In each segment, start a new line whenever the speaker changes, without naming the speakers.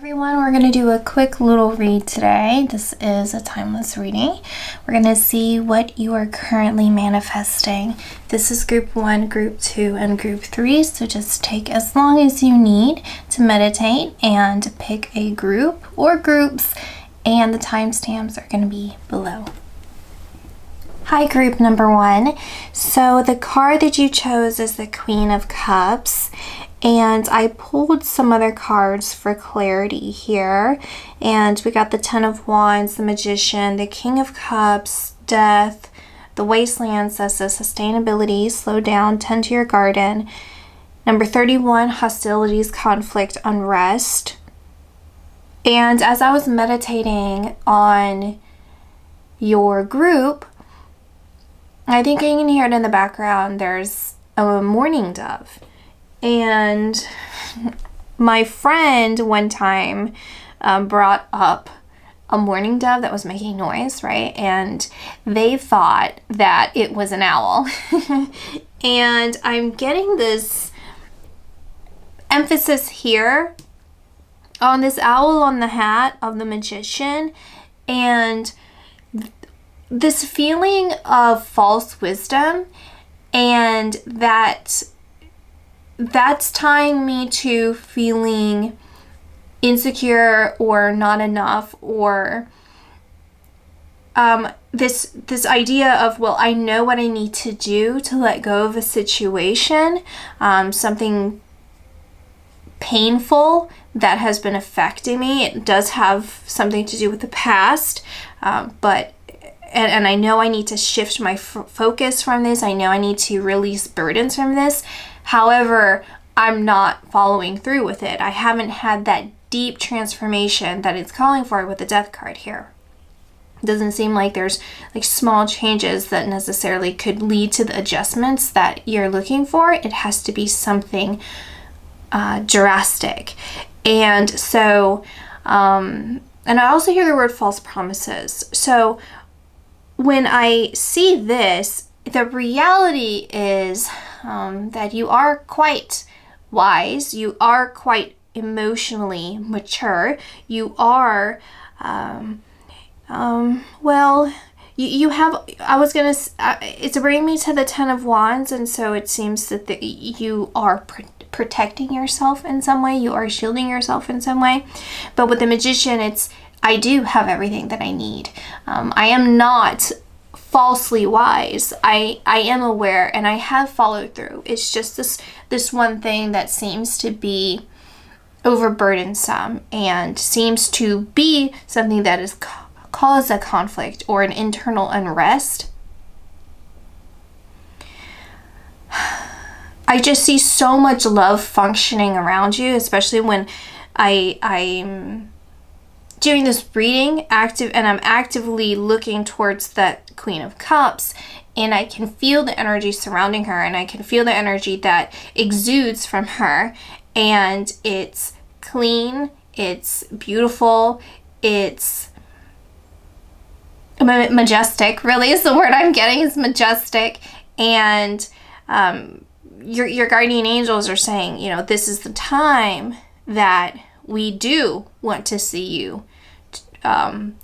Everyone, we're going to do a quick little read today. This is a timeless reading. We're going to see what you are currently manifesting. This is group 1, group 2, and group 3, so just take as long as you need to meditate and pick a group or groups, and the timestamps are going to be below. Hi, group number 1. So the card that you chose is the Queen of Cups. And I pulled some other cards for clarity here. And we got the Ten of Wands, the Magician, the King of Cups, Death, the Wasteland says the sustainability, slow down, tend to your garden. Number 31, hostilities, conflict, unrest. And as I was meditating on your group, I think you can hear it in the background, there's a mourning dove. And my friend one time brought up a mourning dove that was making noise, right? And they thought that it was an owl. And I'm getting this emphasis here on this owl on the hat of the magician, and this feeling of false wisdom, and that's tying me to feeling insecure or not enough, or this idea of, well, I know what I need to do to let go of a situation, something painful that has been affecting me. It does have something to do with the past, but I know I need to shift my focus from this. I know I need to release burdens from this. However, I'm not following through with it. I haven't had that deep transformation that it's calling for with the Death card here. It doesn't seem like there's like small changes that necessarily could lead to the adjustments that you're looking for. It has to be something drastic. And so, and I also hear the word false promises. So when I see this, the reality is that you are quite wise, you are quite emotionally mature, you are, you have, it's bringing me to the Ten of Wands, and so it seems that you are protecting yourself in some way, you are shielding yourself in some way. But with the Magician, I do have everything that I need. I am not falsely wise. I am aware and I have followed through. It's just this one thing that seems to be overburdensome and seems to be something that is cause a conflict or an internal unrest. I just see so much love functioning around you, especially when I'm doing this reading and I'm actively looking towards that Queen of Cups, and I can feel the energy surrounding her, and I can feel the energy that exudes from her, and it's clean, it's beautiful, it's majestic, really is the word I'm getting, is majestic. And your guardian angels are saying, this is the time that we do want to see you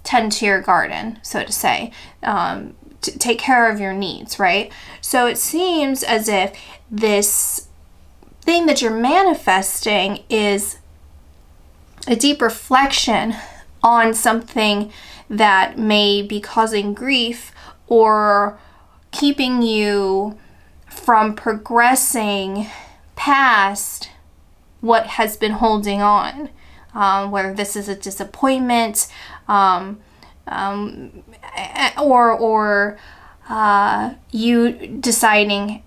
tend to your garden, so to say, to take care of your needs, right? So it seems as if this thing that you're manifesting is a deep reflection on something that may be causing grief or keeping you from progressing past what has been holding on. Whether this is a disappointment, or you deciding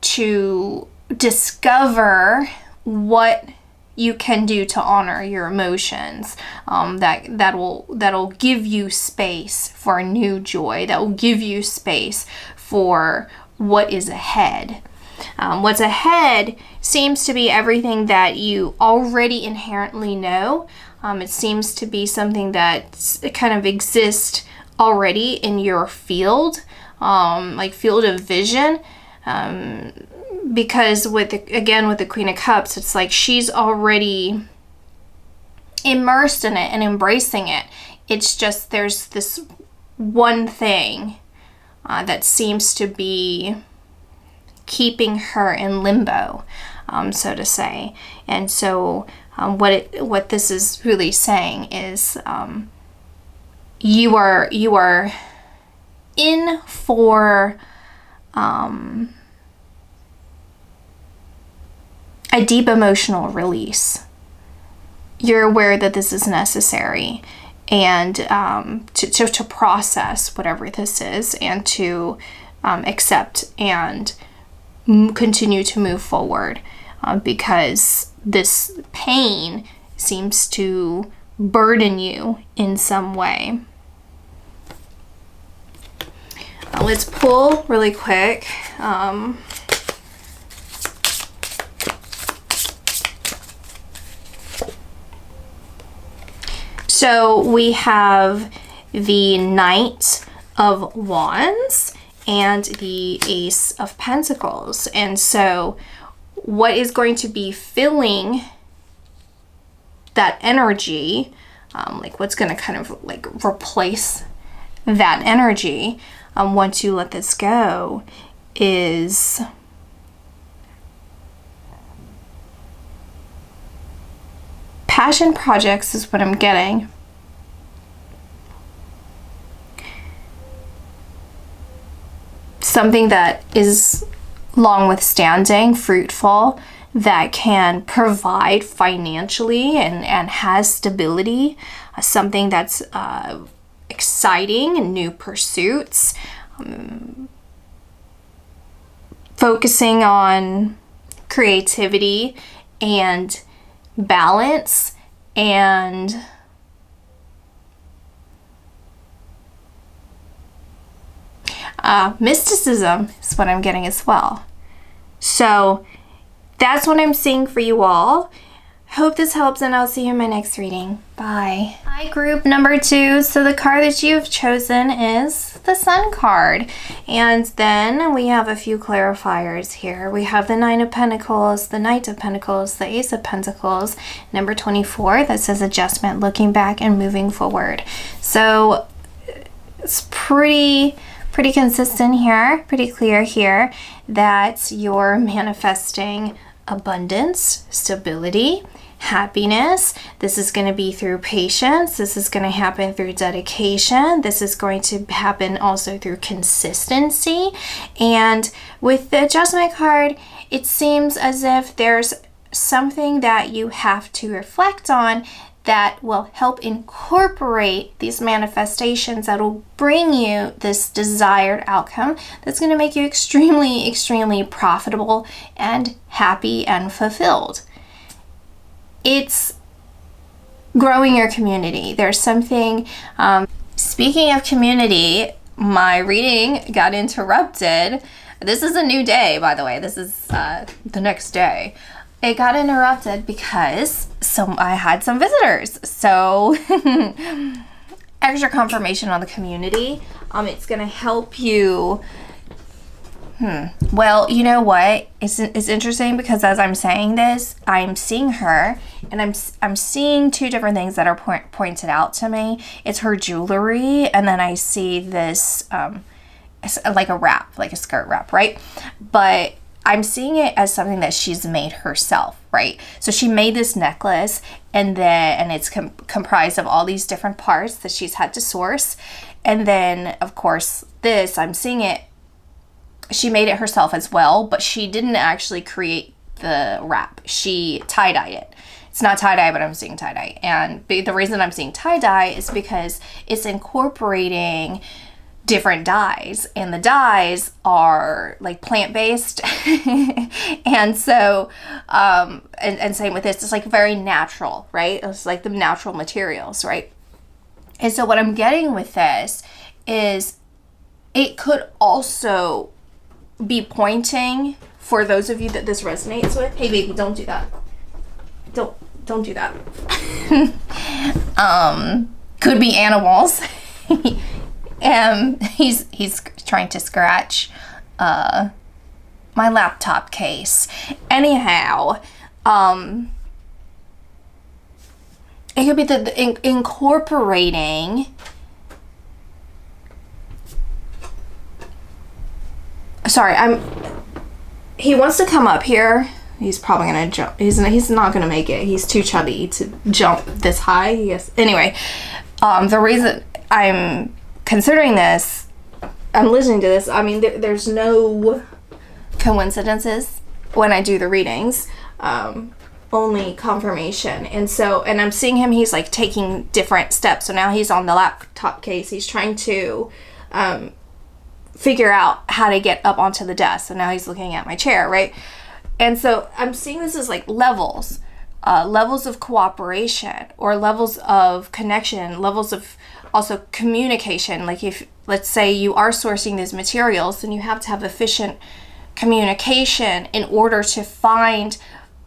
to discover what you can do to honor your emotions, that'll give you space for a new joy, that will give you space for what is ahead. What's ahead seems to be everything that you already inherently know. It seems to be something that kind of exists already in your field, like field of vision. Because with the Queen of Cups, it's like she's already immersed in it and embracing it. It's just there's this one thing that seems to be keeping her in limbo, so to say. And so what this is really saying is you are in for a deep emotional release. You're aware that this is necessary, and to process whatever this is, and to accept and continue to move forward, because this pain seems to burden you in some way. Let's pull really quick. So we have the Knight of Wands and the Ace of Pentacles. And so what is going to be filling that energy, like what's going to kind of like replace that energy once you let this go, is passion projects is what I'm getting. Something that is long withstanding, fruitful, that can provide financially and has stability. Something that's exciting, new pursuits, focusing on creativity and balance and mysticism is what I'm getting as well. So that's what I'm seeing for you all. Hope this helps, and I'll see you in my next reading. Bye. Hi, group number 2. So the card that you've chosen is the Sun card. And then we have a few clarifiers here. We have the Nine of Pentacles, the Knight of Pentacles, the Ace of Pentacles, number 24 that says adjustment, looking back and moving forward. So it's pretty consistent here, pretty clear here that you're manifesting abundance, stability, happiness. This is going to be through patience. This is going to happen through dedication. This is going to happen also through consistency. And with the adjustment card, it seems as if there's something that you have to reflect on that will help incorporate these manifestations that will bring you this desired outcome that's going to make you extremely profitable and happy and fulfilled. It's growing your community. There's something, speaking of community, my reading got interrupted. This is a new day, by the way. This is the next day. It got interrupted because I had some visitors. So extra confirmation on the community. It's going to help you. Well, you know what? It's interesting because as I'm saying this, I'm seeing her, and I'm seeing two different things that are pointed out to me. It's her jewelry, and then I see this like a wrap, like a skirt wrap, right? But I'm seeing it as something that she's made herself, right? So she made this necklace, and it's comprised of all these different parts that she's had to source. And then, of course, I'm seeing it, she made it herself as well, but she didn't actually create the wrap. She tie-dyed it. It's not tie-dye, but I'm seeing tie-dye. And the reason I'm seeing tie-dye is because it's incorporating different dyes, and the dyes are like plant-based. And so and same with this, it's like very natural, right? It's like the natural materials, right? And so what I'm getting with this is it could also be pointing, for those of you that this resonates with, hey baby, don't do that, don't do that. Could be animals. He's trying to scratch my laptop case. Anyhow, it could be incorporating. Sorry, he wants to come up here. He's probably gonna jump. He's not gonna make it. He's too chubby to jump this high. Yes. Anyway, the reason I'm considering this, I'm listening to this. I mean, there's no coincidences when I do the readings. Only confirmation. And I'm seeing him. He's like taking different steps. So now he's on the laptop case. He's trying to figure out how to get up onto the desk. So now he's looking at my chair, right? And so I'm seeing this as like levels of cooperation, or levels of connection, levels of also communication. Like if, let's say you are sourcing these materials, then you have to have efficient communication in order to find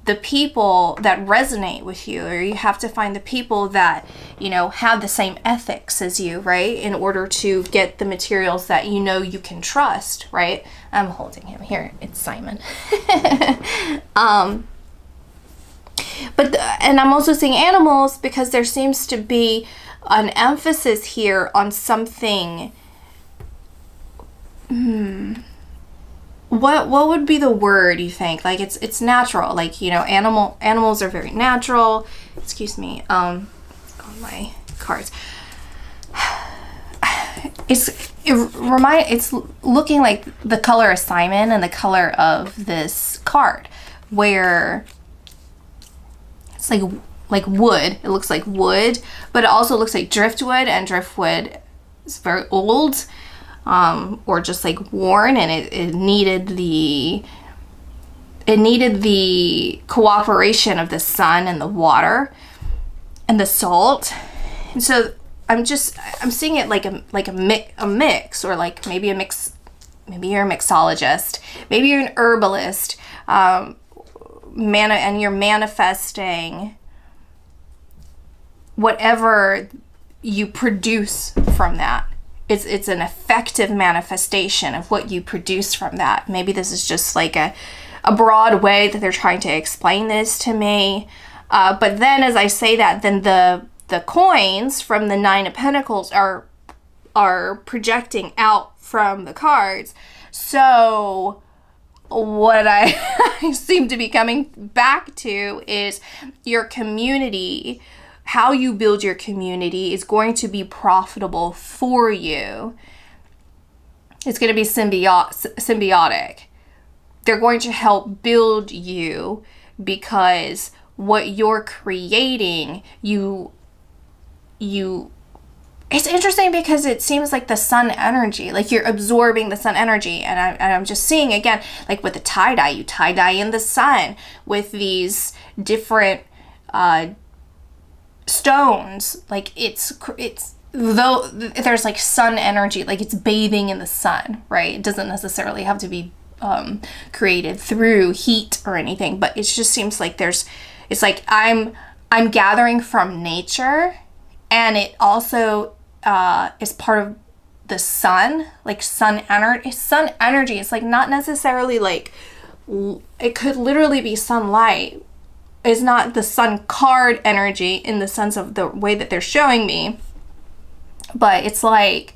the people that resonate with you, or you have to find the people that, have the same ethics as you, right? In order to get the materials that you can trust, right? I'm holding him here. It's Simon. And I'm also seeing animals, because there seems to be an emphasis here on something. What would be the word, you think? Like it's natural. Like, animals are very natural. Excuse me. On my cards. It's looking like the color of Simon and the color of this card, where it's like wood. It looks like wood, but it also looks like driftwood, and driftwood is very old. Or just like worn, and it needed the cooperation of the sun and the water and the salt. And so I'm seeing it like a mix, or like maybe a mix. Maybe you're a mixologist, maybe you're an herbalist, and you're manifesting whatever you produce from that. It's an effective manifestation of what you produce from that. Maybe this is just like a broad way that they're trying to explain this to me. But then as I say that, then the coins from the Nine of Pentacles are projecting out from the cards. So what I seem to be coming back to is your community. How you build your community is going to be profitable for you. It's going to be symbiotic. They're going to help build you, because what you're creating, it's interesting because it seems like the sun energy, like you're absorbing the sun energy. And I'm just seeing again, like with the tie-dye, you tie-dye in the sun with these different stones. Like it's though there's like sun energy, like it's bathing in the sun, right? It doesn't necessarily have to be created through heat or anything, but it just seems like it's like I'm gathering from nature, and it also is part of the sun, like sun energy. It's like not necessarily like, it could literally be sunlight. It's not the sun card energy in the sense of the way that they're showing me, but it's like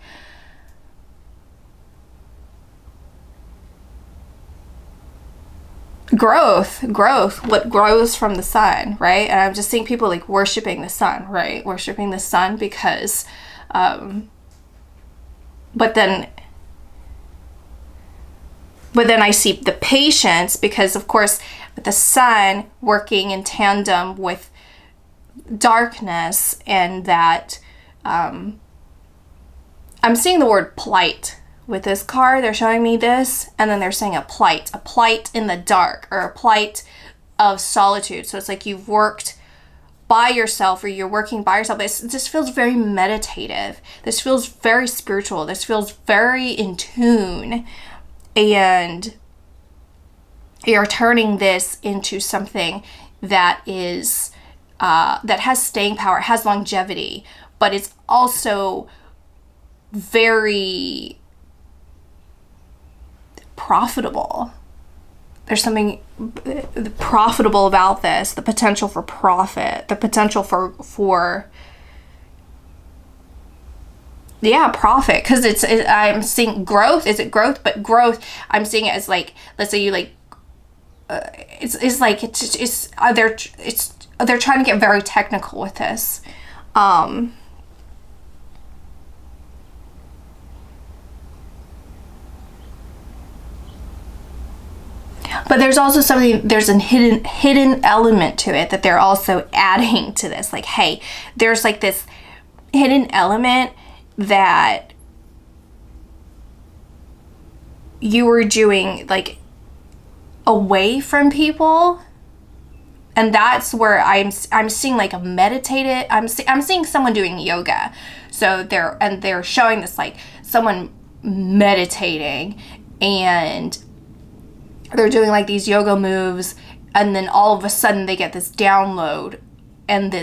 growth, what grows from the sun, right? And I'm just seeing people like worshiping the sun, right? Worshiping the sun because, but then I see the patience, because of course with the sun working in tandem with darkness, and that I'm seeing the word plight with this card. They're showing me this, and then they're saying a plight in the dark, or a plight of solitude. So it's like you've worked by yourself, or you're working by yourself. This feels very meditative. This feels very spiritual. This feels very in tune, and you're turning this into something that is that has staying power, has longevity, but it's also very profitable. there's something profitable about this, the potential for profit, the potential for profit, because I'm seeing growth. Is it growth? But growth, I'm seeing it as like, let's say you like, they're trying to get very technical with this. But there's also there's a hidden element to it that they're also adding to this. Like, hey, there's like this hidden element that you were doing like away from people, and that's where I'm seeing like a meditative. I'm seeing someone doing yoga, so they're showing this like someone meditating, and they're doing like these yoga moves, and then all of a sudden they get this download, and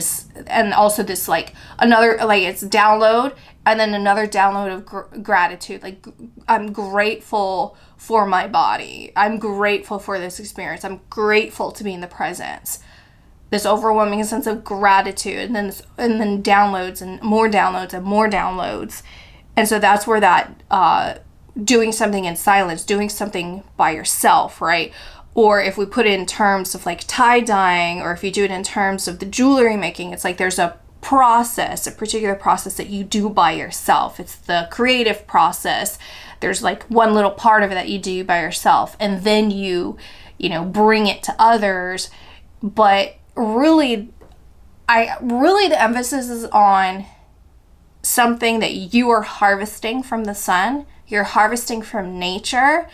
also this like another, like it's download and then another download of gratitude. Like, I'm grateful for my body. I'm grateful for this experience. I'm grateful to be in the presence. This overwhelming sense of gratitude, and then downloads and more downloads and more downloads. And so that's where that doing something in silence, doing something by yourself, right? Or if we put it in terms of like tie-dyeing, or if you do it in terms of the jewelry making, it's like there's a particular process that you do by yourself. It's the creative process. There's like one little part of it that you do by yourself, and then you bring it to others. But really the emphasis is on something that you are harvesting from the sun. You're harvesting from nature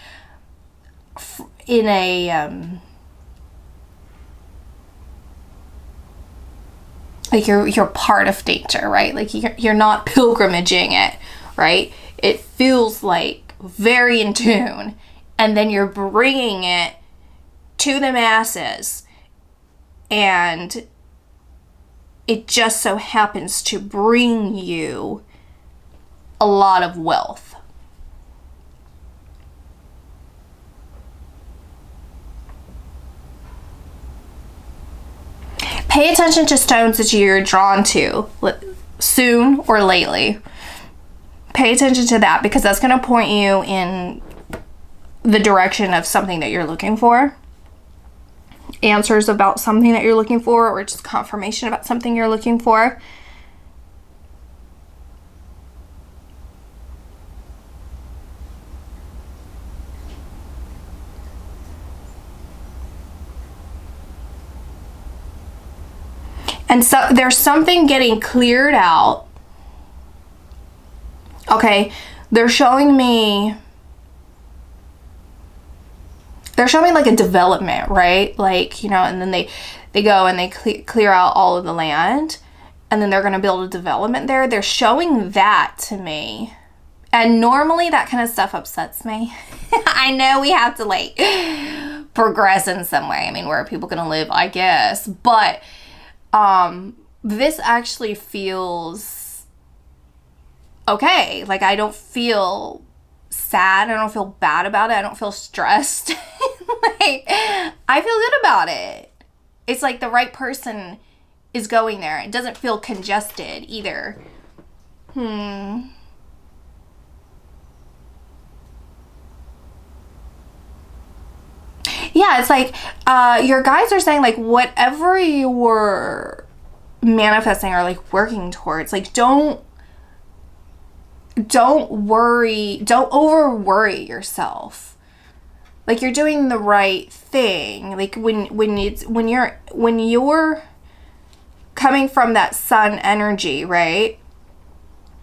in a like you're part of nature, right? Like you're not pilgrimaging it, right? It feels like very in tune, and then you're bringing it to the masses, and it just so happens to bring you a lot of wealth. Pay attention to stones that you're drawn to soon or lately. Pay attention to that, because that's going to point you in the direction of something that you're looking for. Answers about something that you're looking for, or just confirmation about something you're looking for. And so there's something getting cleared out. Okay, they're showing me like a development, right? Like, and then they go and they clear out all of the land, and then they're going to build a development there. They're showing that to me. And normally that kind of stuff upsets me. I know we have to like progress in some way. I mean, where are people going to live? I guess. But this actually feels okay. Like, I don't feel sad. I don't feel bad about it. I don't feel stressed. Like, I feel good about it. It's like the right person is going there. It doesn't feel congested either. Yeah, it's like your guides are saying, like, whatever you're manifesting or like working towards, like, don't worry, don't over worry yourself. Like, you're doing the right thing. Like, when you're coming from that sun energy, right?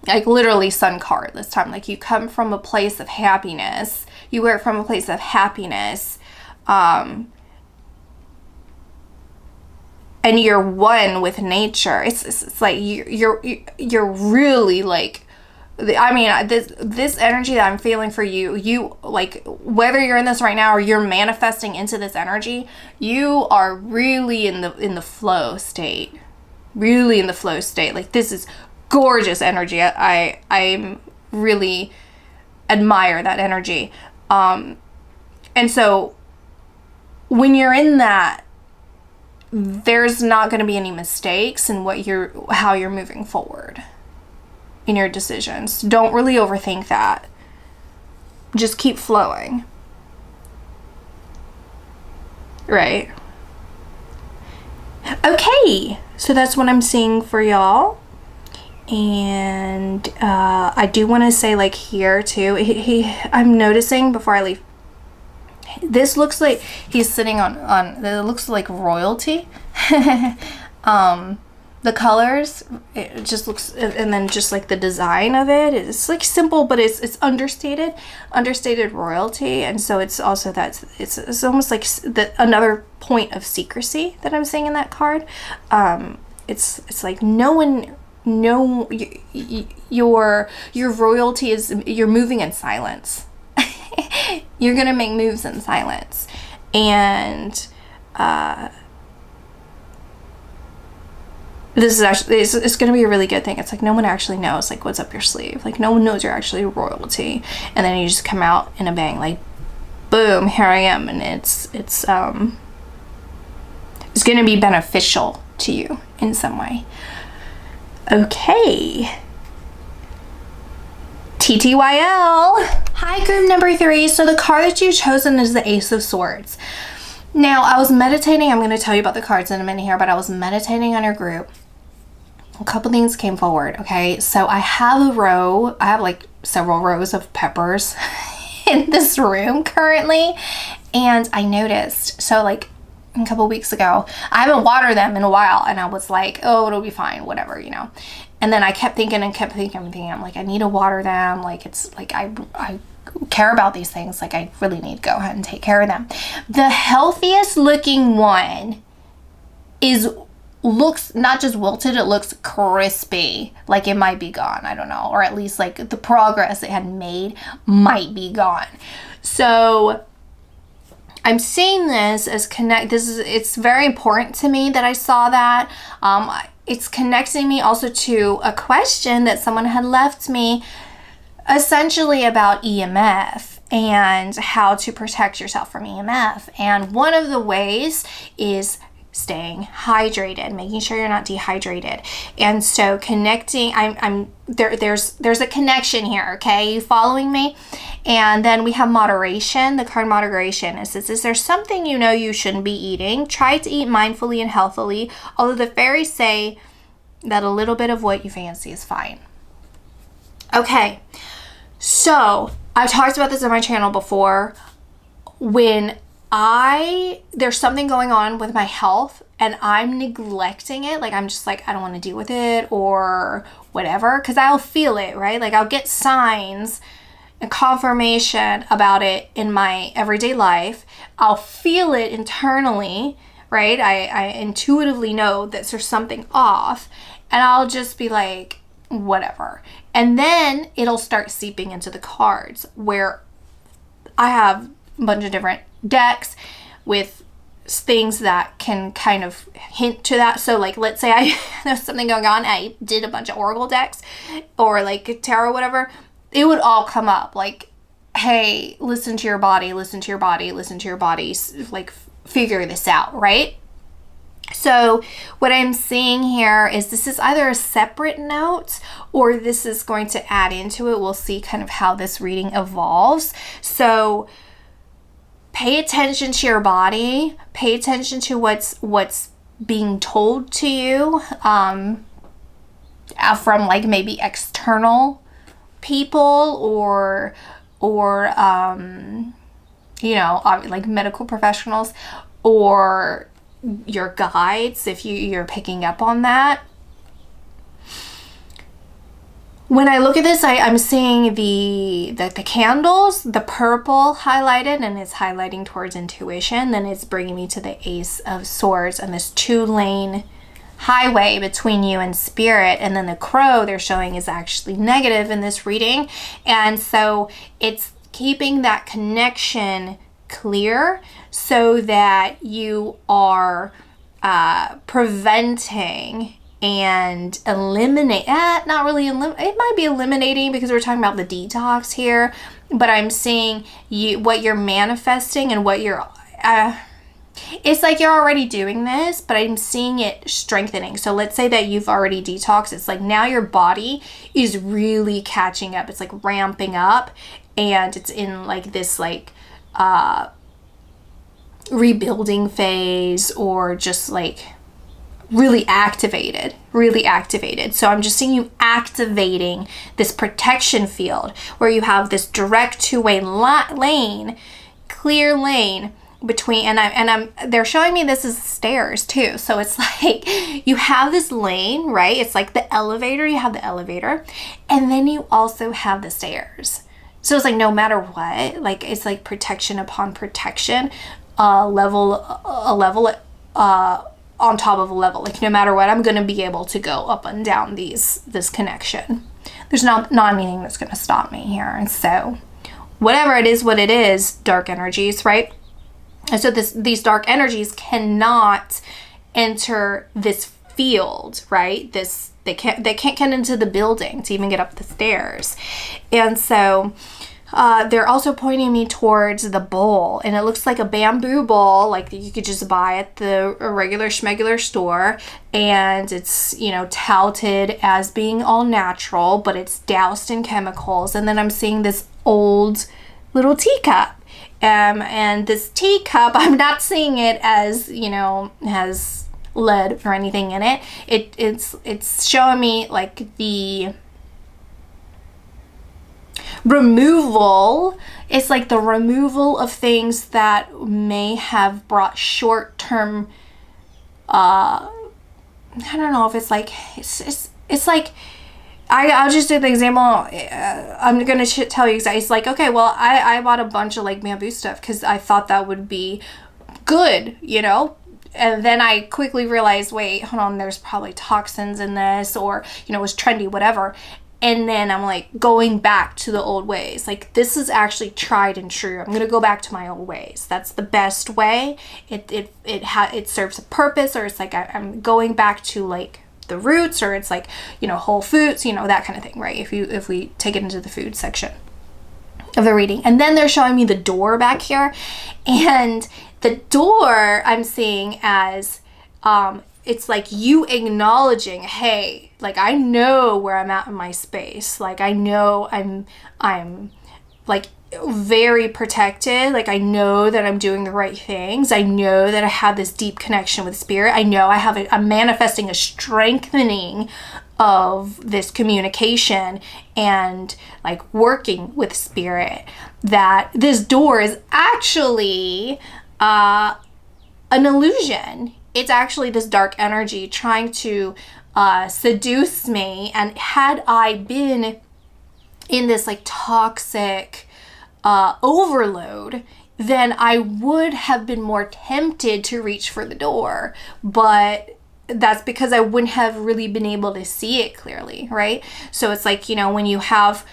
Like, literally sun card this time. Like, you come from a place of happiness. You work from a place of happiness. And you're one with nature. It's like you're really like, I mean, this energy that I'm feeling for you like, whether you're in this right now or you're manifesting into this energy, you are really in the flow state. Really in the flow state. Like, this is gorgeous energy. I really admire that energy. And so when you're in that, there's not going to be any mistakes in how you're moving forward in your decisions. Don't really overthink that. Just keep flowing. Right? Okay, so that's what I'm seeing for y'all. And I do want to say, like, here too, I'm noticing before I leave, this looks like he's sitting on it looks like royalty. The colors, it just looks, and then just like the design of it, it's like simple, but it's understated royalty. And so it's also that it's almost like another point of secrecy that I'm seeing in that card. It's like your royalty is, you're moving in silence. You're gonna make moves in silence, and this is actually, it's going to be a really good thing. It's like no one actually knows like what's up your sleeve. Like no one knows you're actually royalty, and then you just come out in a bang, like boom, here I am. And it's going to be beneficial to you in some way. Okay, TTYL. Hi, group number 3. So the card that you've chosen is the Ace of Swords. Now, I was meditating, I'm going to tell you about the cards in a minute here, but I was meditating on your group. A couple things came forward, okay? So I have like several rows of peppers in this room currently, and I noticed, so like a couple weeks ago, I haven't watered them in a while, and I was like, oh, it'll be fine, whatever, you know? And then I kept thinking, I'm like, I need to water them, like, it's like, I care about these things, like I really need to go ahead and take care of them. The healthiest looking one looks not just wilted, it looks crispy, like it might be gone, I don't know, or at least like the progress it had made might be gone. So I'm seeing this as it's very important to me that I saw that. It's connecting me also to a question that someone had left me, essentially about EMF and how to protect yourself from EMF. And one of the ways is staying hydrated, making sure you're not dehydrated. And so connecting, there's a connection here, okay? You following me? And then we have moderation. The card moderation is there something you know you shouldn't be eating? Try to eat mindfully and healthily, although the fairies say that a little bit of what you fancy is fine. Okay, so I've talked about this on my channel before. When there's something going on with my health and I'm neglecting it, like I'm just like, I don't want to deal with it or whatever, because I'll feel it, right? Like I'll get signs and confirmation about it in my everyday life. I'll feel it internally, right? I intuitively know that there's something off, and I'll just be like, whatever. And then it'll start seeping into the cards, where I have a bunch of different decks with things that can kind of hint to that. So like, let's say there's something going on, I did a bunch of oracle decks or like tarot, whatever, it would all come up like, hey, listen to your body, like figure this out, right? So what I'm seeing here is this is either a separate note or this is going to add into it. We'll see kind of how this reading evolves. So pay attention to your body, pay attention to what's being told to you from like maybe external people or you know, like medical professionals or your guides, if you're picking up on that. When I look at this, I'm seeing the candles, the purple highlighted, and it's highlighting towards intuition. Then it's bringing me to the Ace of Swords and this 2-lane highway between you and spirit. And then the crow they're showing is actually negative in this reading. And so it's keeping that connection clear so that you are preventing and eliminate, not really eliminate, it might be eliminating because we're talking about the detox here, but I'm seeing what you're manifesting and what you're, It's like you're already doing this, but I'm seeing it strengthening. So let's say that you've already detoxed. It's like now your body is really catching up. It's like ramping up, and it's in like this like rebuilding phase, or just like really activated. So I'm just seeing you activating this protection field where you have this direct two-way lane, clear lane between, and they're showing me this is stairs too. So it's like you have this lane, right? It's like the elevator, you have the elevator, and then you also have the stairs. So it's like no matter what, like it's like protection upon protection, level on top of a level. Like no matter what, I'm going to be able to go up and down this connection. There's not anything that's going to stop me here. And so whatever it is, what it is, dark energies, right? And so these dark energies cannot enter this field, right? They can't get into the building to even get up the stairs. And so they're also pointing me towards the bowl, and it looks like a bamboo bowl, like you could just buy at the regular schmegular store, and it's, you know, touted as being all natural, but it's doused in chemicals. And then I'm seeing this old little teacup, and this teacup, I'm not seeing it as, you know, has lead or anything in it. It's showing me like the removal. It's like the removal of things that may have brought short-term, I don't know if it's like, it's like, I'll just do the example. I'm going to tell you exactly. It's like, okay, well, I bought a bunch of like bamboo stuff because I thought that would be good, you know? And then I quickly realized, wait, hold on, there's probably toxins in this, or, you know, it was trendy, whatever. And then I'm like going back to the old ways. Like this is actually tried and true. I'm going to go back to my old ways. That's the best way. It serves a purpose, or it's like I'm going back to like the roots, or it's like, you know, whole foods, you know, that kind of thing, right? If we take it into the food section of the reading. And then they're showing me the door back here, and the door I'm seeing as it's like you acknowledging, hey, like I know where I'm at in my space. Like I know I'm like very protected. Like I know that I'm doing the right things. I know that I have this deep connection with spirit. I know I'm manifesting a strengthening of this communication and like working with spirit, that this door is actually an illusion. It's actually this dark energy trying to seduce me. And had I been in this like toxic overload, then I would have been more tempted to reach for the door. But that's because I wouldn't have really been able to see it clearly, right? So it's like, you know, when you have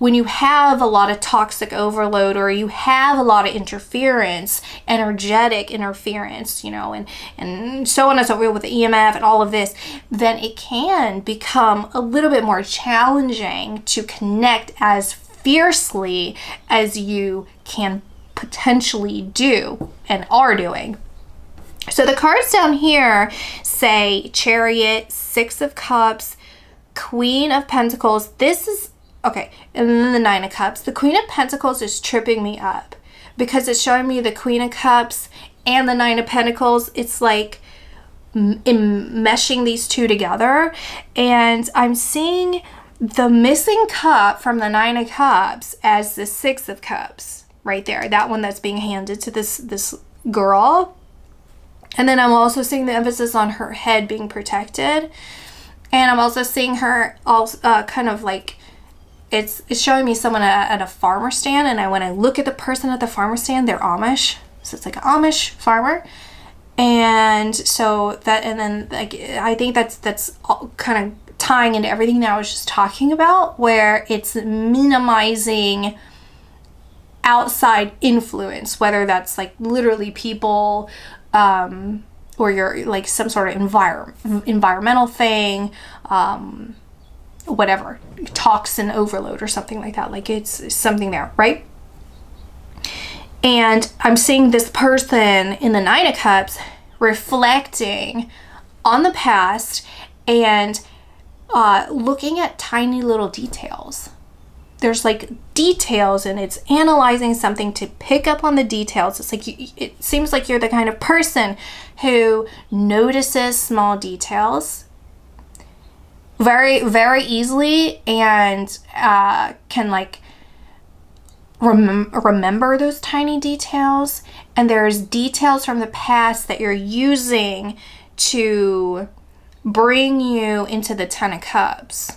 a lot of toxic overload, or you have a lot of interference, energetic interference, you know, and so on and so forth with the EMF and all of this, then it can become a little bit more challenging to connect as fiercely as you can potentially do and are doing. So the cards down here say Chariot, Six of Cups, Queen of Pentacles. This is okay, and then the Nine of Cups. The Queen of Pentacles is tripping me up because it's showing me the Queen of Cups and the Nine of Pentacles. It's like meshing these two together, and I'm seeing the missing cup from the Nine of Cups as the Six of Cups right there. That one that's being handed to this girl. And then I'm also seeing the emphasis on her head being protected, and I'm also seeing her also kind of like, it's showing me someone at a farmer stand, and when I look at the person at the farmer stand, they're Amish. So it's like an Amish farmer. And so that, and then like, I think that's all kind of tying into everything that I was just talking about, where it's minimizing outside influence, whether that's like literally people, or you're like some sort of environmental thing, whatever, toxin overload or something like that. Like it's something there, right? And I'm seeing this person in the Nine of Cups reflecting on the past and looking at tiny little details. There's like details, and it's analyzing something to pick up on the details. It's like it seems like you're the kind of person who notices small details very, very easily, and can like remember those tiny details. And there's details from the past that you're using to bring you into the Ten of Cups,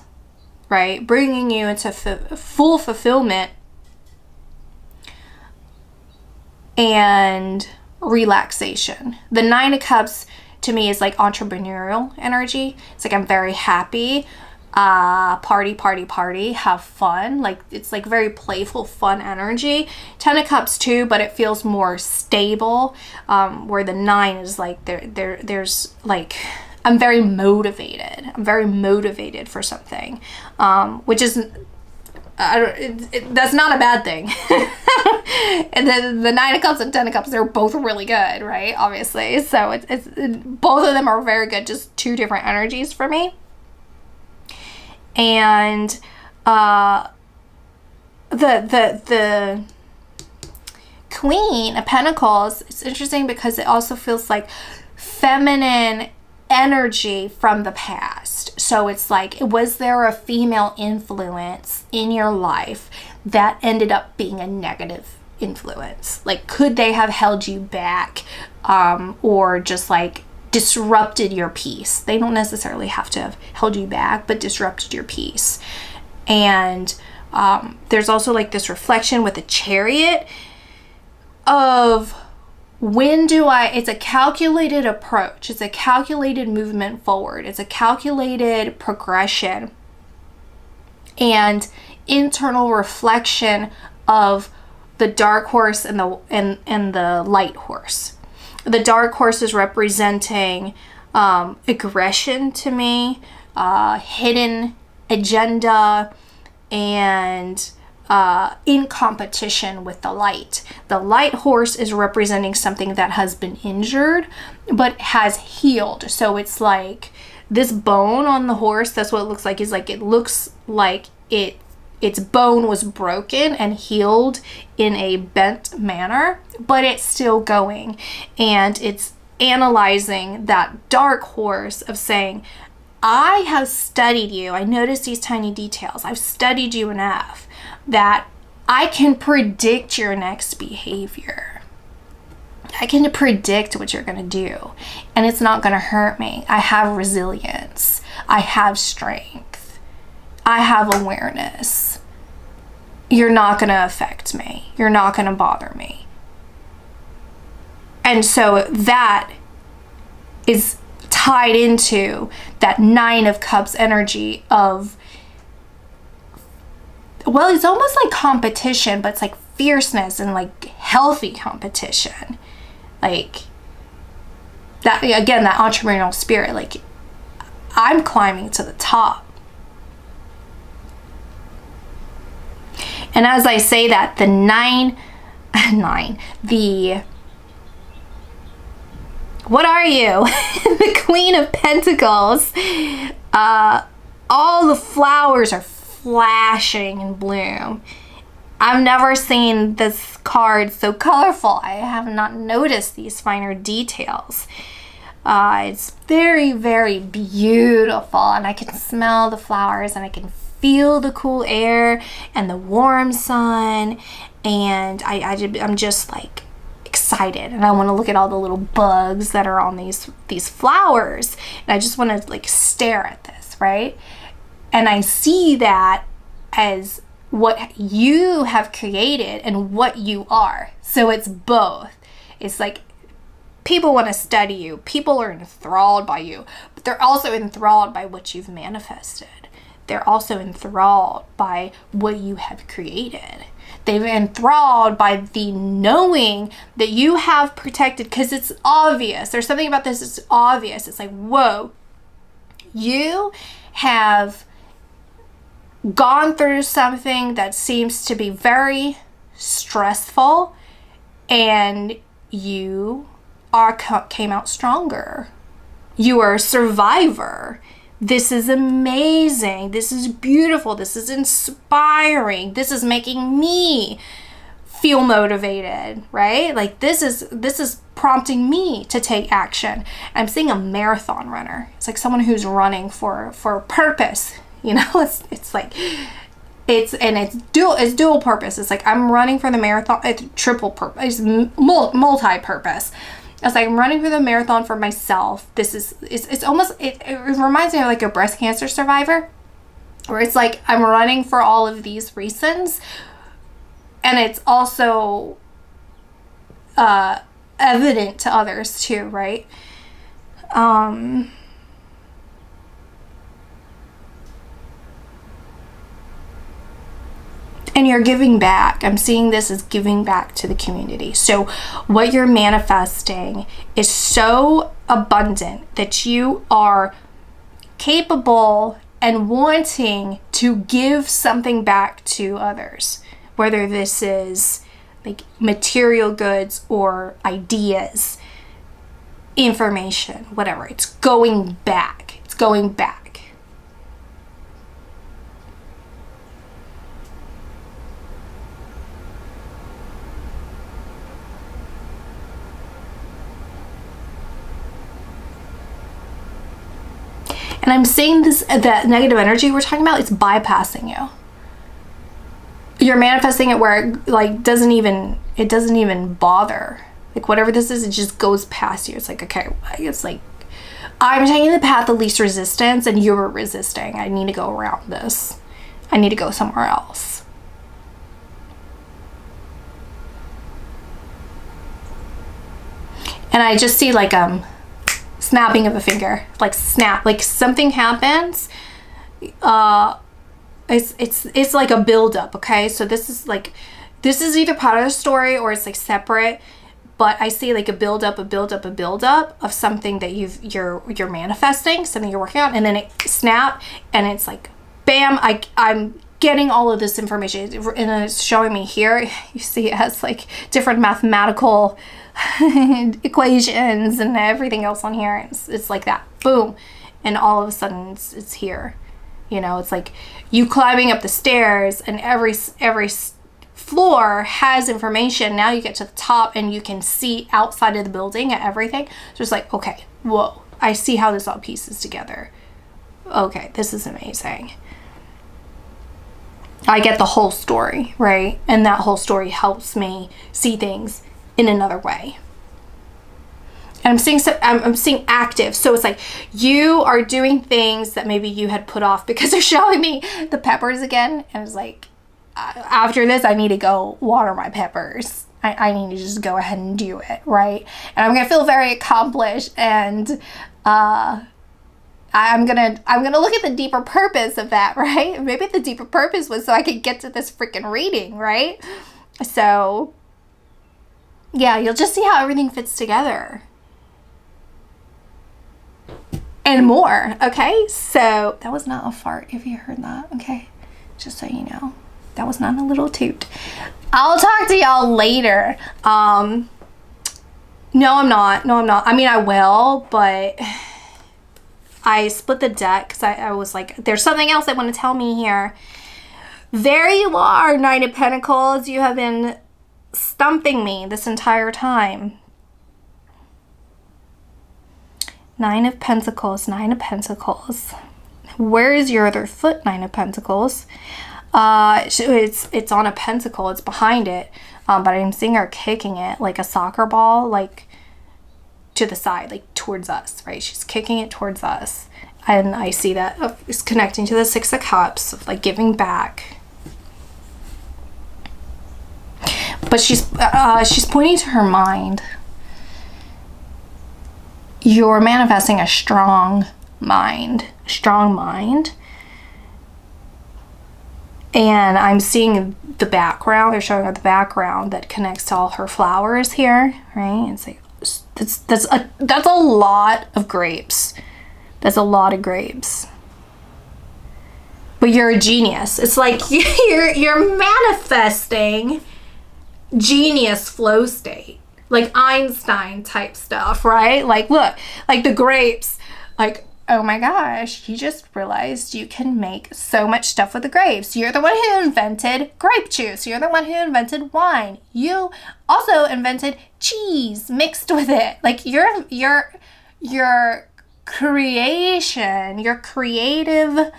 right? Bringing you into full fulfillment and relaxation. The Nine of Cups to me is like entrepreneurial energy. It's like I'm very happy, party, have fun. Like it's like very playful, fun energy. Ten of Cups too, but it feels more stable. Where the Nine is like there's like I'm very motivated. I'm very motivated for something, which is that's not a bad thing. And then the Nine of Cups and Ten of Cups, they're both really good, right? Obviously, so it's both of them are very good. Just two different energies for me. And the Queen of Pentacles, it's interesting because it also feels like feminine energy from the past. So it's like, was there a female influence in your life that ended up being a negative influence? Like, could they have held you back, or just like disrupted your peace? They don't necessarily have to have held you back, but disrupted your peace. And there's also like this reflection with the Chariot of it's a calculated approach. It's a calculated movement forward. It's a calculated progression and internal reflection of the dark horse and the light horse. The dark horse is representing aggression to me, hidden agenda, and in competition with the light. The light horse is representing something that has been injured but has healed. So it's like this bone on the horse, that's what it looks like, is like it looks like its bone was broken and healed in a bent manner, but it's still going. And it's analyzing that dark horse of saying, I have studied you. I noticed these tiny details. I've studied you enough that I can predict your next behavior. I can predict what you're going to do, and it's not going to hurt me. I have resilience. I have strength. I have awareness. You're not going to affect me. You're not going to bother me. And so that is tied into that Nine of Cups energy of, well, it's almost like competition, but it's like fierceness and like healthy competition. Like that, again, that entrepreneurial spirit, like I'm climbing to the top. And as I say that, the what are you? The Queen of Pentacles, all the flowers are flashing in bloom. I've never seen this card so colorful. I have not noticed these finer details. It's very, very beautiful, and I can smell the flowers, and I can feel the cool air and the warm sun, and I'm just like excited, and I want to look at all the little bugs that are on these flowers, and I just want to like stare at this, right? And I see that as what you have created and what you are. So it's both. It's like people want to study you. People are enthralled by you, but they're also enthralled by what you've manifested. They're also enthralled by what you have created. They're enthralled by the knowing that you have protected, because it's obvious. There's something about this that's obvious. It's like, whoa, you have gone through something that seems to be very stressful, and you came out stronger. You are a survivor. This is amazing. This is beautiful. This is inspiring. This is making me feel motivated, right? Like this is prompting me to take action. I'm seeing a marathon runner. It's like someone who's running for a purpose. You know, it's like it's dual purpose. It's like I'm running for the marathon. It's triple purpose. It's multi-purpose. It's like I'm running for the marathon for myself. It's almost, it reminds me of like a breast cancer survivor, where it's like I'm running for all of these reasons, and it's also evident to others too, right? And you're giving back. I'm seeing this as giving back to the community. So what you're manifesting is so abundant that you are capable and wanting to give something back to others, whether this is like material goods or ideas, information, whatever. It's going back. It's going back. And I'm seeing this, that negative energy we're talking about, it's bypassing you. You're manifesting it where it like doesn't even bother. Like whatever this is, it just goes past you. It's like, okay, it's like I'm taking the path of least resistance and you're resisting. I need to go around this. I need to go somewhere else. And I just see like snapping of a finger, like snap, like something happens. It's like a buildup. Okay, so this is either part of the story or it's like separate, but I see like a buildup of something that you're manifesting, something you're working on, and then it snap, and it's like bam, I'm getting all of this information, and it's showing me here. You see it has like different mathematical equations and everything else on here. It's like that, boom, and all of a sudden it's here. You know, it's like you climbing up the stairs, and every floor has information. Now you get to the top and you can see outside of the building and everything. So it's like, okay, whoa, I see how this all pieces together. Okay, this is amazing. I get the whole story, right? And that whole story helps me see things in another way. And I'm seeing active. So it's like you are doing things that maybe you had put off, because they're showing me the peppers again. And it's like, after this, I need to go water my peppers. I need to just go ahead and do it, right? And I'm gonna feel very accomplished, and I'm gonna look at the deeper purpose of that, right? Maybe the deeper purpose was so I could get to this freaking reading, right? So yeah, you'll just see how everything fits together. And more, okay? So that was not a fart, if you heard that, okay? Just so you know. That was not a little toot. I'll talk to y'all later. No, I'm not. I mean, I will, but I split the deck because I was like, there's something else I want to tell me here. There you are, Nine of Pentacles. You have been stumping me this entire time. Nine of Pentacles. Where is your other foot, Nine of Pentacles? It's on a pentacle. It's behind it. But I'm seeing her kicking it like a soccer ball, like to the side, like towards us, right? She's kicking it towards us. And I see that it's connecting to the Six of Cups, of like giving back. But she's pointing to her mind. You're manifesting a strong mind. And I'm seeing the background. They're showing her the background that connects to all her flowers here, right? It's like that's a lot of grapes. That's a lot of grapes. But you're a genius. It's like you're manifesting genius flow state, like Einstein type stuff, right? Like, look, like the grapes, like, oh my gosh, you just realized you can make so much stuff with the grapes. You're the one who invented grape juice. You're the one who invented wine. You also invented cheese mixed with it. Like your creation, your creative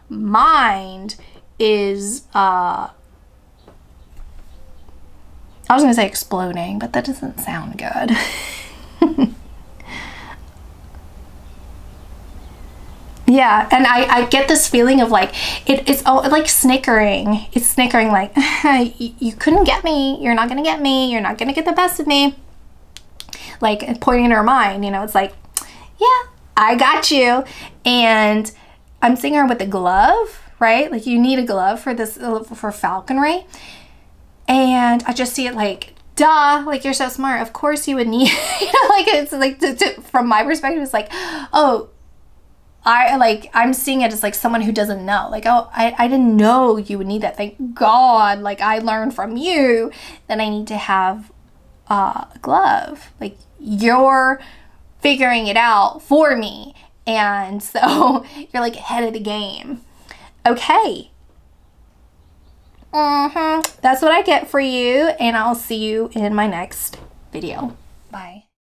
mind is I was gonna say exploding, but that doesn't sound good. Yeah, and I get this feeling of like it's like snickering. It's snickering like you couldn't get me. You're not gonna get me. You're not gonna get the best of me. Like pointing at her mind, you know, it's like, yeah, I got you. And I'm seeing her with a glove, right? Like you need a glove for this, for falconry. And I just see it like, duh, like you're so smart. Of course you would need, you know, like it's like, from my perspective, it's like, oh, I'm seeing it as like someone who doesn't know. Like, oh, I didn't know you would need that. Thank God. Like I learned from you that I need to have a glove. Like you're figuring it out for me. And so you're like ahead of the game. Okay. That's what I get for you. And I'll see you in my next video. Bye.